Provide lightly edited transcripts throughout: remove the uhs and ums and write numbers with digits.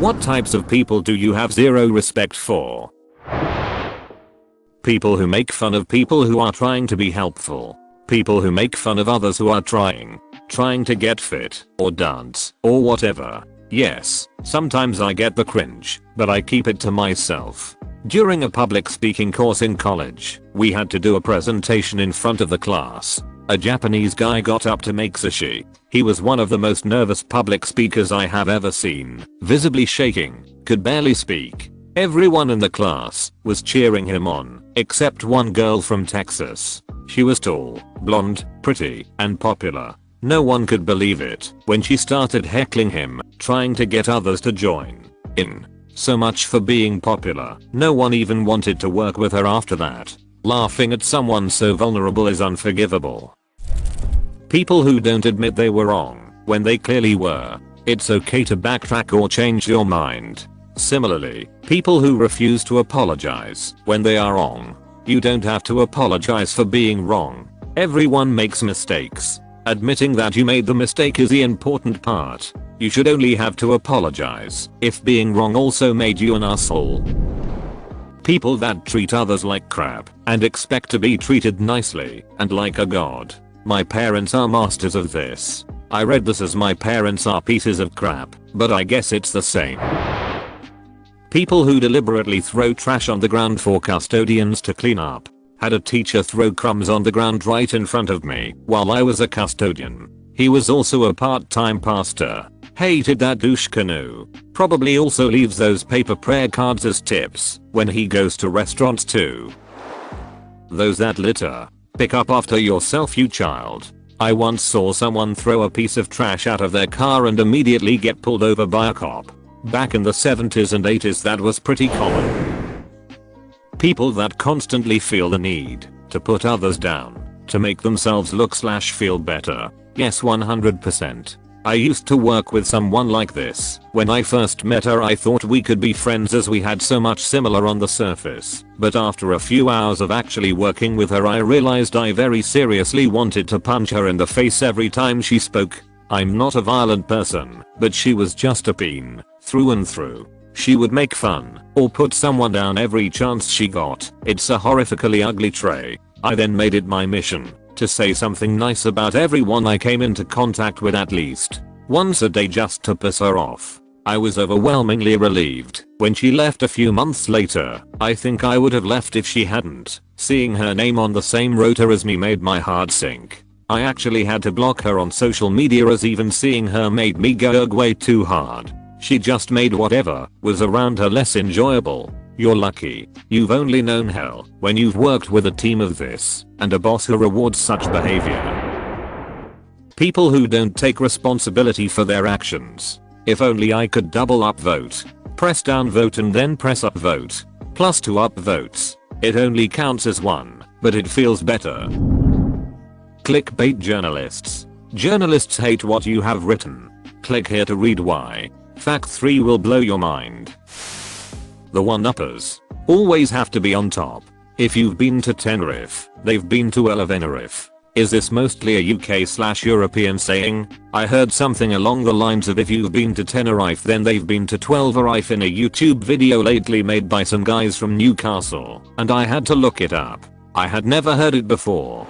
What types of people do you have zero respect for? People who make fun of people who are trying to be helpful. People who make fun of others who are trying to get fit, or dance, or whatever. Yes, sometimes I get the cringe, but I keep it to myself. During a public speaking course in college, we had to do a presentation in front of the class. A Japanese guy got up to make sushi. He was one of the most nervous public speakers I have ever seen, visibly shaking, could barely speak. Everyone in the class was cheering him on, except one girl from Texas. She was tall, blonde, pretty, and popular. No one could believe it when she started heckling him, trying to get others to join in. So much for being popular. No one even wanted to work with her after that. Laughing at someone so vulnerable is unforgivable. People who don't admit they were wrong when they clearly were. It's okay to backtrack or change your mind. Similarly, people who refuse to apologize when they are wrong. You don't have to apologize for being wrong. Everyone makes mistakes. Admitting that you made the mistake is the important part. You should only have to apologize if being wrong also made you an asshole. People that treat others like crap and expect to be treated nicely and like a god. My parents are masters of this. I read this as my parents are pieces of crap, but I guess it's the same. People who deliberately throw trash on the ground for custodians to clean up. Had a teacher throw crumbs on the ground right in front of me while I was a custodian. He was also a part-time pastor. Hated that douche canoe. Probably also leaves those paper prayer cards as tips when he goes to restaurants too. Those that litter. Pick up after yourself, you child. I once saw someone throw a piece of trash out of their car and immediately get pulled over by a cop. Back in the 70s and 80s that was pretty common. People that constantly feel the need to put others down to make themselves look/feel better. Yes, 100%. I used to work with someone like this. When I first met her I thought we could be friends as we had so much similar on the surface. But after a few hours of actually working with her I realized I very seriously wanted to punch her in the face every time she spoke. I'm not a violent person, but she was just a peen, through and through. She would make fun or put someone down every chance she got. It's a horrifically ugly trait. I then made it my mission to say something nice about everyone I came into contact with at least once a day just to piss her off. I was overwhelmingly relieved when she left a few months later. I think I would have left if she hadn't. Seeing her name on the same rota as me made my heart sink. I actually had to block her on social media as even seeing her made me go way too hard. She just made whatever was around her less enjoyable. You're lucky. You've only known hell when you've worked with a team of this and a boss who rewards such behavior. People who don't take responsibility for their actions. If only I could double up vote. Press down vote and then press up vote. Plus 2 up votes. It only counts as 1, but it feels better. Clickbait journalists. Journalists hate what you have written. Click here to read why. Fact 3 will blow your mind. The one-uppers always have to be on top. If you've been to Tenerife, they've been to Elevenerife. Is this mostly a UK/European saying? I heard something along the lines of if you've been to Tenerife then they've been to 12erife in a YouTube video lately made by some guys from Newcastle, and I had to look it up. I had never heard it before.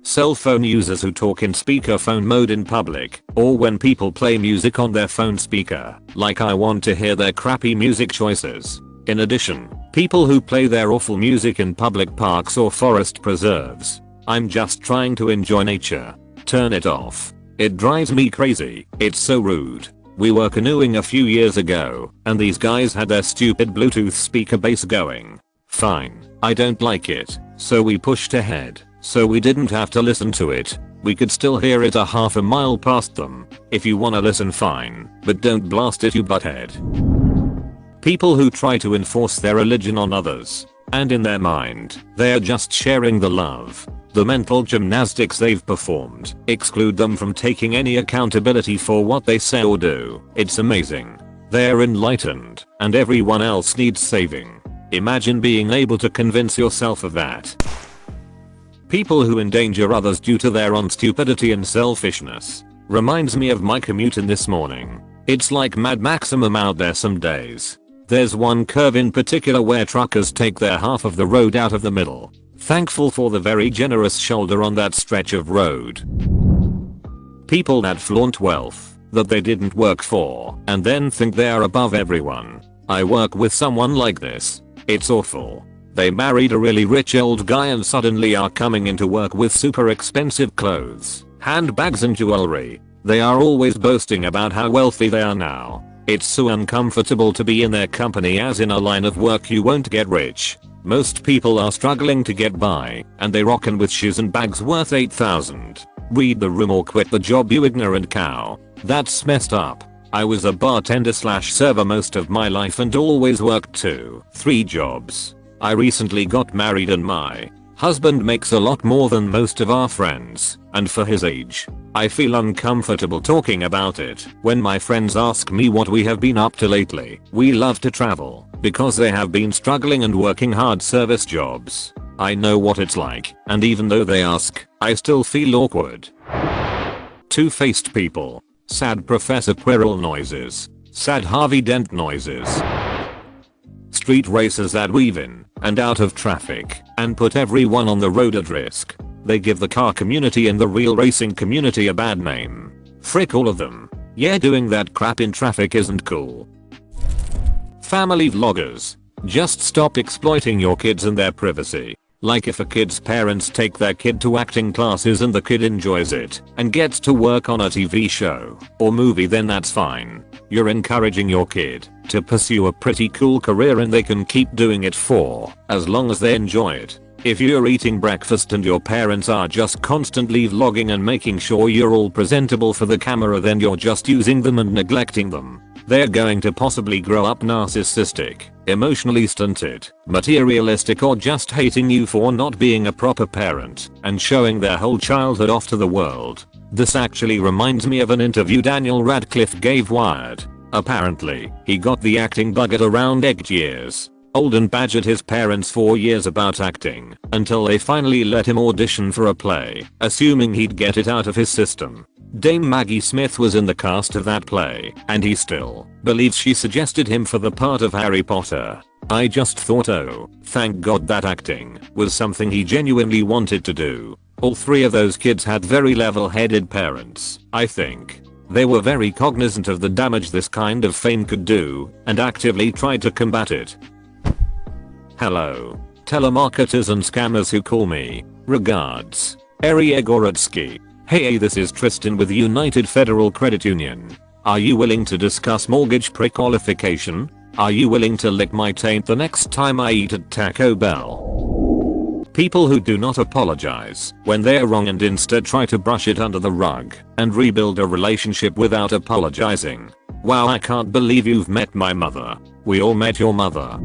Cell phone users who talk in speakerphone mode in public, or when people play music on their phone speaker, like I want to hear their crappy music choices. In addition, people who play their awful music in public parks or forest preserves. I'm just trying to enjoy nature. Turn it off. It drives me crazy. It's so rude. We were canoeing a few years ago, and these guys had their stupid Bluetooth speaker bass going. Fine, I don't like it, so we pushed ahead. So we didn't have to listen to it. We could still hear it a half a mile past them. If you wanna listen fine, but don't blast it, you butthead. People who try to enforce their religion on others, and in their mind, they are just sharing the love. The mental gymnastics they've performed exclude them from taking any accountability for what they say or do. It's amazing. They're enlightened, and everyone else needs saving. Imagine being able to convince yourself of that. People who endanger others due to their own stupidity and selfishness. Reminds me of my commute in this morning. It's like Mad Maximum out there some days. There's one curve in particular where truckers take their half of the road out of the middle. Thankful for the very generous shoulder on that stretch of road. People that flaunt wealth that they didn't work for and then think they are above everyone. I work with someone like this. It's awful. They married a really rich old guy and suddenly are coming into work with super expensive clothes, handbags and jewelry. They are always boasting about how wealthy they are now. It's so uncomfortable to be in their company, as in a line of work you won't get rich. Most people are struggling to get by and they rockin' with shoes and bags worth 8,000. Read the room or quit the job, you ignorant cow. That's messed up. I was a bartender slash server most of my life and always worked 2-3 jobs. I recently got married and my husband makes a lot more than most of our friends, and for his age, I feel uncomfortable talking about it when my friends ask me what we have been up to lately. We love to travel because they have been struggling and working hard service jobs. I know what it's like, and even though they ask, I still feel awkward. Two-faced people. Sad Professor Quirrell noises. Sad Harvey Dent noises. Street racers that weave in and out of traffic and put everyone on the road at risk. They give the car community and the real racing community a bad name. Frick all of them. Yeah, doing that crap in traffic isn't cool. Family vloggers. Just stop exploiting your kids and their privacy. Like if a kid's parents take their kid to acting classes and the kid enjoys it and gets to work on a TV show or movie, then that's fine. You're encouraging your kid to pursue a pretty cool career and they can keep doing it for as long as they enjoy it. If you're eating breakfast and your parents are just constantly vlogging and making sure you're all presentable for the camera, then you're just using them and neglecting them. They're going to possibly grow up narcissistic, emotionally stunted, materialistic, or just hating you for not being a proper parent and showing their whole childhood off to the world. This actually reminds me of an interview Daniel Radcliffe gave Wired. Apparently, he got the acting bug at around 8 years old and badgered his parents for years about acting until they finally let him audition for a play, assuming he'd get it out of his system. Dame Maggie Smith was in the cast of that play, and he still believes she suggested him for the part of Harry Potter. I just thought, oh, thank God that acting was something he genuinely wanted to do. All 3 of those kids had very level-headed parents, I think. They were very cognizant of the damage this kind of fame could do and actively tried to combat it. Hello, telemarketers and scammers who call me. Regards, Eri Egoretsky. Hey, this is Tristan with United Federal Credit Union. Are you willing to discuss mortgage pre-qualification? Are you willing to lick my taint the next time I eat at Taco Bell? People who do not apologize when they're wrong and instead try to brush it under the rug and rebuild a relationship without apologizing. Wow, I can't believe you've met my mother. We all met your mother.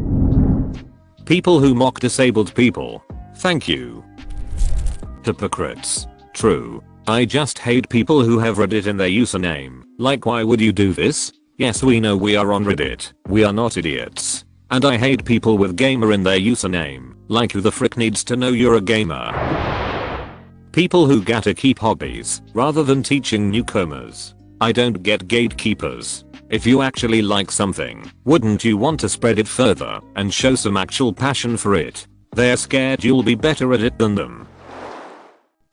People who mock disabled people. Thank you. Hypocrites. True. I just hate people who have Reddit in their username. Like, why would you do this? Yes, we know we are on Reddit. We are not idiots. And I hate people with gamer in their username. Like, who the frick needs to know you're a gamer? People who gotta keep hobbies rather than teaching newcomers. I don't get gatekeepers. If you actually like something, wouldn't you want to spread it further and show some actual passion for it? They're scared you'll be better at it than them.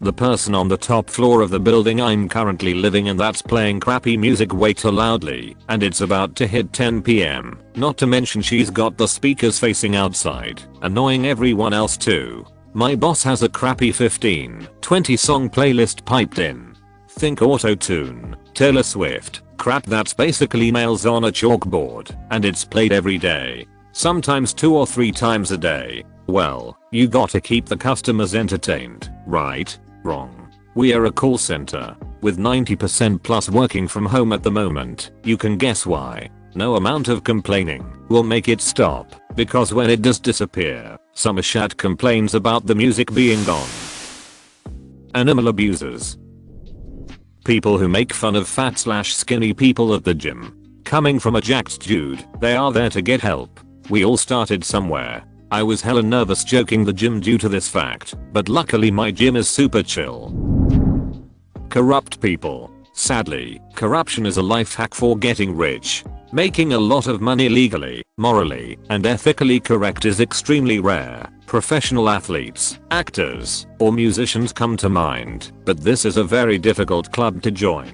The person on the top floor of the building I'm currently living in that's playing crappy music way too loudly, and it's about to hit 10 PM. Not to mention she's got the speakers facing outside, annoying everyone else too. My boss has a crappy 15-20 song playlist piped in. Think auto-tune, Taylor Swift, crap that's basically nails on a chalkboard, and it's played every day. Sometimes 2 or 3 times a day. Well, you gotta keep the customers entertained, right? Wrong. We are a call center, with 90% plus working from home at the moment. You can guess why. No amount of complaining will make it stop, because when it does disappear, some shat complains about the music being gone. Animal abusers. People who make fun of fat/skinny people at the gym. Coming from a jacked dude, they are there to get help. We all started somewhere. I was hella nervous joking the gym due to this fact, but luckily my gym is super chill. Corrupt people. Sadly, corruption is a life hack for getting rich. Making a lot of money legally, morally, and ethically correct is extremely rare. Professional athletes, actors, or musicians come to mind, but this is a very difficult club to join.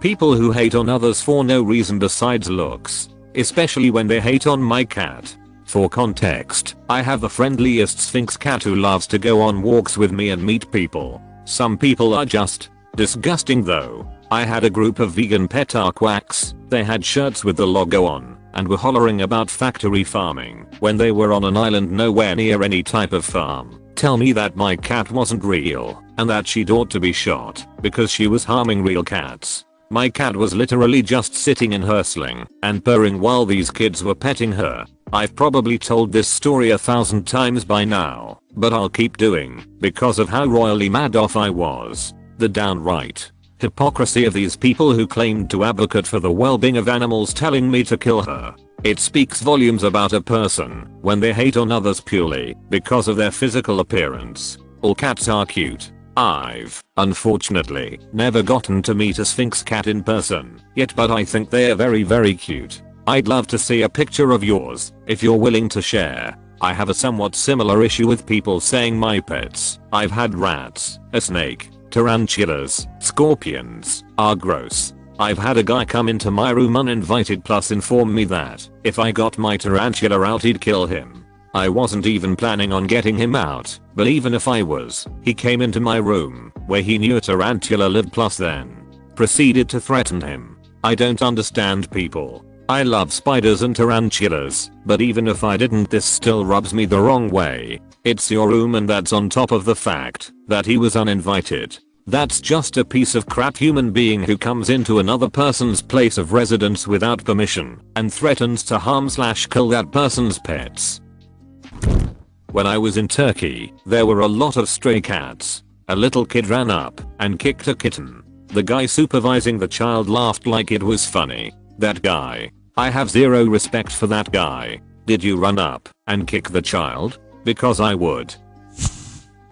People who hate on others for no reason besides looks, especially when they hate on my cat. For context, I have the friendliest Sphynx cat who loves to go on walks with me and meet people. Some people are just disgusting though. I had a group of vegan pet arquaks. They had shirts with the logo on and were hollering about factory farming when they were on an island nowhere near any type of farm. Tell me that my cat wasn't real and that she'd ought to be shot because she was harming real cats. My cat was literally just sitting in her sling and purring while these kids were petting her. I've probably told this story 1,000 times by now, but I'll keep doing because of how royally mad off I was. The downright hypocrisy of these people who claimed to advocate for the well-being of animals telling me to kill her. It speaks volumes about a person when they hate on others purely because of their physical appearance. All cats are cute. I've, unfortunately, never gotten to meet a Sphynx cat in person yet, but I think they are very cute. I'd love to see a picture of yours if you're willing to share. I have a somewhat similar issue with people saying my pets. I've had rats, a snake, tarantulas, scorpions, are gross. I've had a guy come into my room uninvited plus inform me that if I got my tarantula out he'd kill him. I wasn't even planning on getting him out, but even if I was, he came into my room where he knew a tarantula lived plus then proceeded to threaten him. I don't understand people. I love spiders and tarantulas, but even if I didn't, this still rubs me the wrong way. It's your room and that's on top of the fact that he was uninvited. That's just a piece of crap human being who comes into another person's place of residence without permission and threatens to harm/kill that person's pets. When I was in Turkey, there were a lot of stray cats. A little kid ran up and kicked a kitten. The guy supervising the child laughed like it was funny. That guy. I have zero respect for that guy. Did you run up and kick the child? Because I would.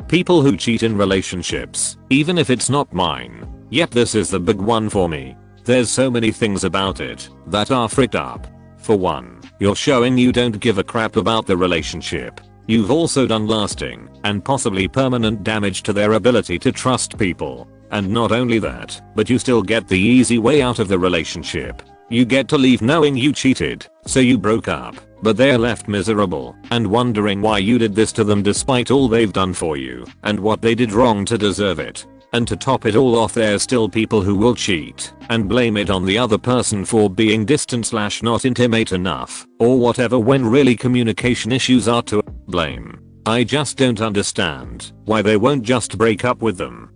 People who cheat in relationships, even if it's not mine. Yep, this is the big one for me. There's so many things about it that are fricked up. For one, you're showing you don't give a crap about the relationship. You've also done lasting and possibly permanent damage to their ability to trust people. And not only that, but you still get the easy way out of the relationship. You get to leave knowing you cheated, so you broke up, but they're left miserable and wondering why you did this to them despite all they've done for you and what they did wrong to deserve it. And to top it all off, there's still people who will cheat and blame it on the other person for being distant/not intimate enough or whatever when really communication issues are to blame. I just don't understand why they won't just break up with them.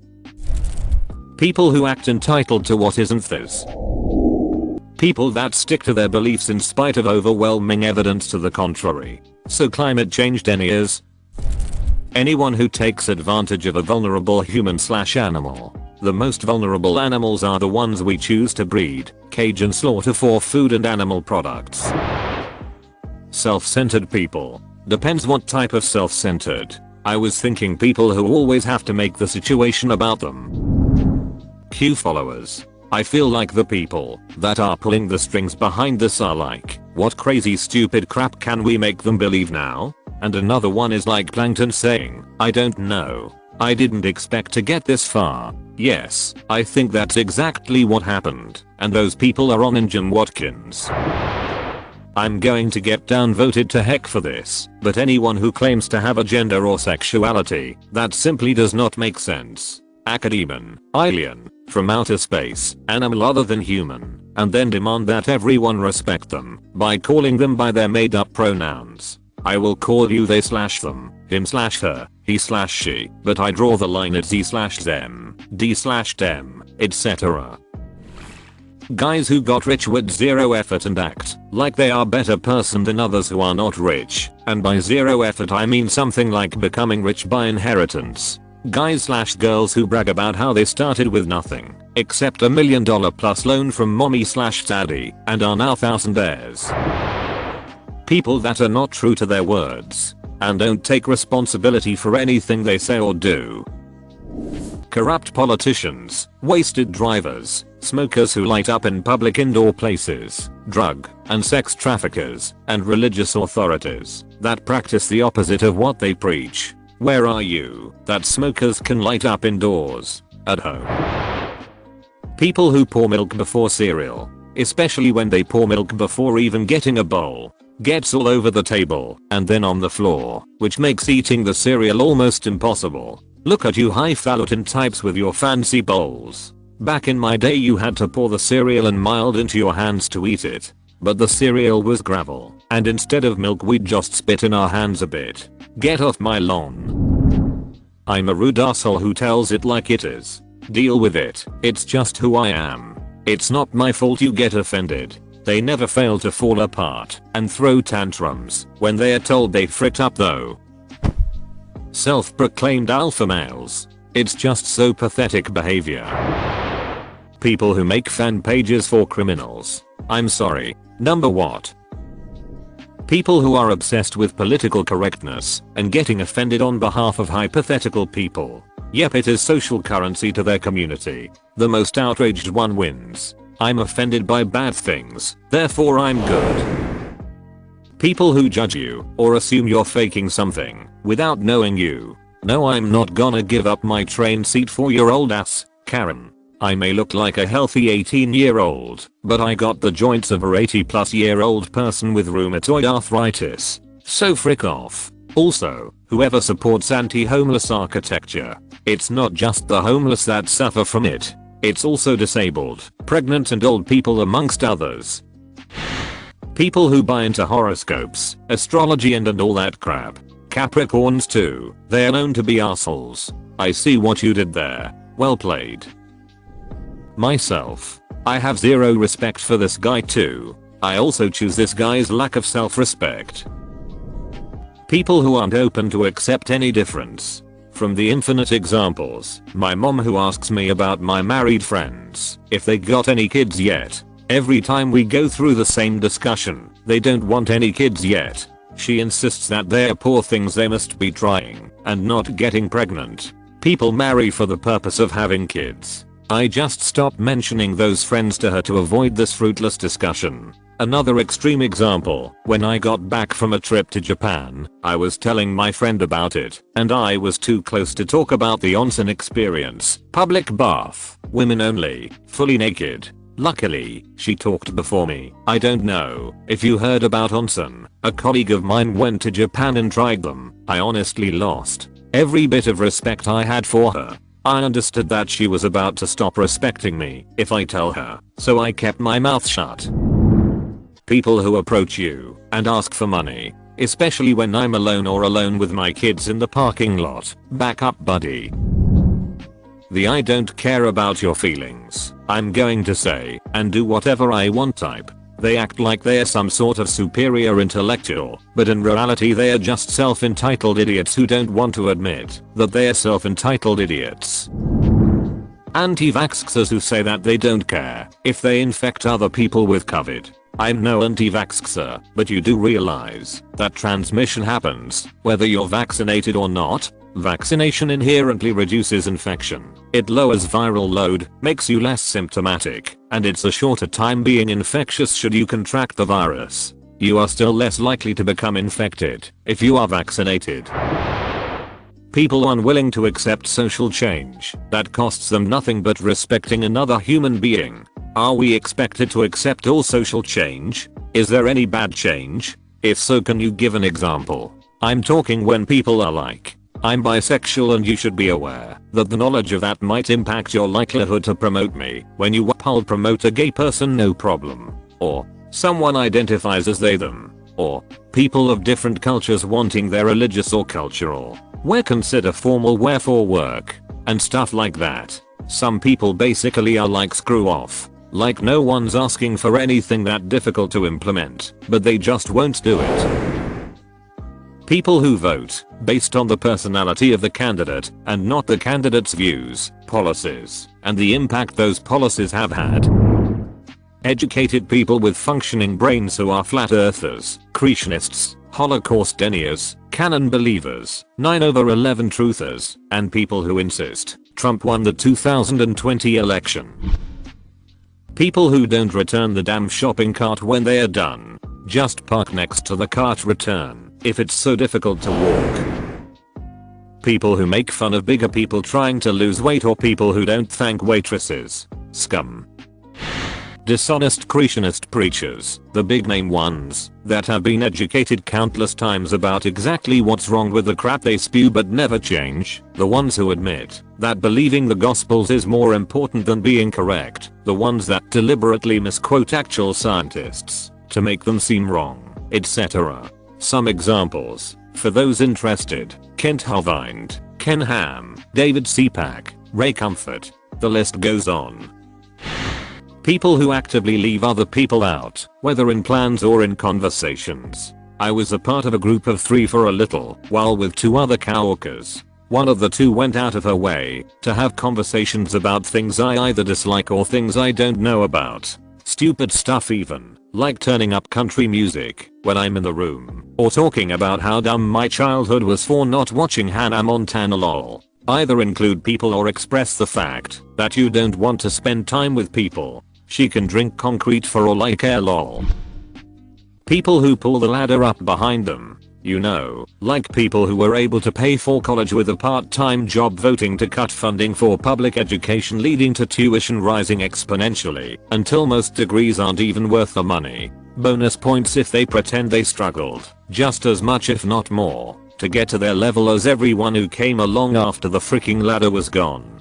People who act entitled to what isn't theirs. People that stick to their beliefs in spite of overwhelming evidence to the contrary. So climate change deniers. Anyone who takes advantage of a vulnerable human/animal. The most vulnerable animals are the ones we choose to breed, cage and slaughter for food and animal products. Self-centered people. Depends what type of self-centered. I was thinking people who always have to make the situation about them. Q followers. I feel like the people that are pulling the strings behind this are like, what crazy stupid crap can we make them believe now? And another one is like Plankton saying, I don't know. I didn't expect to get this far. Yes, I think that's exactly what happened. And those people are on Jim Watkins. I'm going to get downvoted to heck for this, but anyone who claims to have a gender or sexuality, that simply does not make sense. Academon, alien, from outer space, animal other than human, and then demand that everyone respect them by calling them by their made up pronouns. I will call you they/them, him/her, he/she, but I draw the line at z/them, d/dem, etc. Guys who got rich with zero effort and act like they are better person than others who are not rich, and by zero effort I mean something like becoming rich by inheritance. Guys/girls who brag about how they started with nothing except $1 million plus loan from mommy/daddy and are now thousandaires. People that are not true to their words and don't take responsibility for anything they say or do. corrupt politicians, wasted drivers, smokers who light up in public indoor places, drug and sex traffickers, and religious authorities that practice the opposite of what they preach. Where are you that smokers can light up indoors, at home? People who pour milk before cereal, especially when they pour milk before even getting a bowl, gets all over the table and then on the floor, which makes eating the cereal almost impossible. Look at you highfalutin types with your fancy bowls. Back in my day you had to pour the cereal and mild into your hands to eat it. But the cereal was gravel, and instead of milk we'd just spit in our hands a bit. Get off my lawn. I'm a rude asshole who tells it like it is. Deal with it, it's just who I am. It's not my fault you get offended. They never fail to fall apart and throw tantrums when they are told they fricked up though. Self-proclaimed alpha males. It's just so pathetic behavior. People who make fan pages for criminals. I'm sorry. Number what? People who are obsessed with political correctness and getting offended on behalf of hypothetical people. Yep, it is social currency to their community. The most outraged one wins. I'm offended by bad things, therefore I'm good. People who judge you or assume you're faking something without knowing you. No, I'm not gonna give up my train seat for your old ass, Karen. I may look like a healthy 18-year-old, but I got the joints of a 80-plus-year-old person with rheumatoid arthritis. So frick off. Also, whoever supports anti-homeless architecture, it's not just the homeless that suffer from it. It's also disabled, pregnant and old people amongst others. People who buy into horoscopes, astrology and all that crap. Capricorns too, they are known to be assholes. I see what you did there. Well played. Myself. I have zero respect for this guy too. I also choose this guy's lack of self-respect. People who aren't open to accept any difference. From the infinite examples, my mom who asks me about my married friends, if they got any kids yet. Every time we go through the same discussion, they don't want any kids yet. She insists that they're poor things they must be trying, and not getting pregnant. People marry for the purpose of having kids. I just stopped mentioning those friends to her to avoid this fruitless discussion. Another extreme example, when I got back from a trip to Japan, I was telling my friend about it, and I was too close to talk about the onsen experience. Public bath, women only, fully naked. Luckily, she talked before me. I don't know if you heard about onsen. A colleague of mine went to Japan and tried them. I honestly lost every bit of respect I had for her. I understood that she was about to stop respecting me if I tell her, so I kept my mouth shut. People who approach you and ask for money, especially when I'm alone or alone with my kids in the parking lot. Back up, buddy. The I don't care about your feelings, I'm going to say and do whatever I want type. They act like they're some sort of superior intellectual, but in reality they are just self-entitled idiots who don't want to admit that they're self-entitled idiots. Anti-vaxxers who say that they don't care if they infect other people with COVID. I'm no anti-vaxxer, but you do realize that transmission happens whether you're vaccinated or not. Vaccination inherently reduces infection. It lowers viral load, makes you less symptomatic, and it's a shorter time being infectious should you contract the virus. You are still less likely to become infected if you are vaccinated. People unwilling to accept social change that costs them nothing but respecting another human being. Are we expected to accept all social change? Is there any bad change? If so, can you give an example? I'm talking when people are like, I'm bisexual and you should be aware that the knowledge of that might impact your likelihood to promote me. When you I'll promote a gay person, no problem. Or someone identifies as they them. Or people of different cultures wanting their religious or cultural wear consider formal wear for work and stuff like that. Some people basically are like screw off. Like no one's asking for anything that difficult to implement, but they just won't do it. People who vote based on the personality of the candidate and not the candidate's views, policies, and the impact those policies have had. Educated people with functioning brains who are flat earthers, creationists, Holocaust deniers, canon believers, 9/11 truthers, and people who insist Trump won the 2020 election. People who don't return the damn shopping cart when they are done. Just park next to the cart return if it's so difficult to walk. People who make fun of bigger people trying to lose weight, or people who don't thank waitresses. Scum. Dishonest creationist preachers, the big name ones that have been educated countless times about exactly what's wrong with the crap they spew but never change, the ones who admit that believing the gospels is more important than being correct, the ones that deliberately misquote actual scientists to make them seem wrong, etc. Some examples, for those interested: Kent Hovind, Ken Ham, David Seapack, Ray Comfort. The list goes on. People who actively leave other people out, whether in plans or in conversations. I was a part of a group of 3 for a little while with 2 other coworkers. One of the 2 went out of her way to have conversations about things I either dislike or things I don't know about. Stupid stuff even, like turning up country music when I'm in the room, or talking about how dumb my childhood was for not watching Hannah Montana lol. Either include people or express the fact that you don't want to spend time with people. She can drink concrete for all I care lol. People who pull the ladder up behind them. You know, like people who were able to pay for college with a part-time job voting to cut funding for public education, leading to tuition rising exponentially until most degrees aren't even worth the money. Bonus points if they pretend they struggled just as much if not more to get to their level as everyone who came along after the freaking ladder was gone.